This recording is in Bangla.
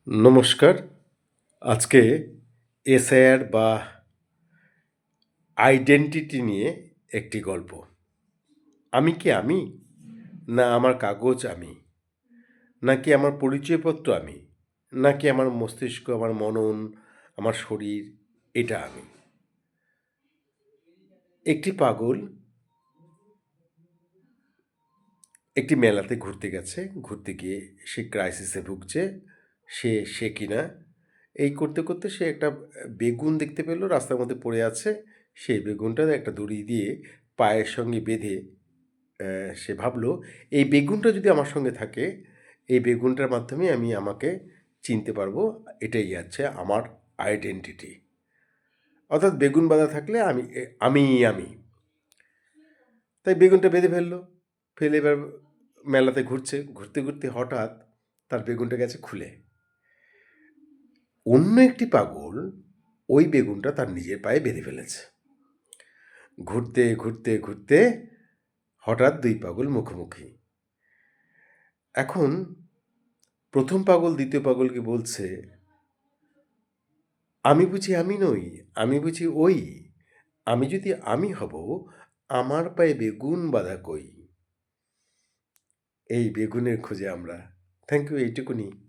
নমস্কার। আজকে এসআইআর বা আইডেন্টিটি নিয়ে একটি গল্প। আমি কি আমি? না আমার কাগজ আমি? নাকি আমার পরিচয়পত্র আমি? নাকি আমার মস্তিষ্ক, আমার মনন, আমার শরীর এটা আমি? একটি পাগল একটি মেলাতে ঘুরতে গেছে। ঘুরতে গিয়ে সে ক্রাইসিসে ভুগছে। সে কিনা এই করতে, করতে সে একটা বেগুন দেখতে পেল রাস্তার মধ্যে পড়ে আছে। সেই বেগুনটা একটা দড়ি দিয়ে পায়ের সঙ্গে বেঁধে সে ভাবল, এই বেগুনটা যদি আমার সঙ্গে থাকে, এই বেগুনটার মাধ্যমে আমি আমাকে চিনতে পারবো। এটাই হচ্ছে আমার আইডেন্টিটি। অর্থাৎ বেগুন বাঁধা থাকলে আমিই আমি। তাই বেগুনটা বেঁধে ফেললো। ফেলে এবার মেলাতে ঘুরছে। ঘুরতে, ঘুরতে হঠাৎ তার বেগুনটা গেছে খুলে। অন্য একটি পাগল ওই বেগুনটা তার নিজের পায়ে বেঁধে ফেলেছে। ঘুরতে, ঘুরতে, ঘুরতে হঠাৎ ২ পাগল মুখোমুখি। এখন ১ম পাগল ২য় পাগলকে বলছে, "আমি বুঝি আমি নই, আমি বুঝি ওই? আমি যদি আমি হব, আমার পায়ে বেগুন বাঁধা কই?" এই বেগুনের খোঁজে আমরা। থ্যাংক ইউ, এইটুকুনি।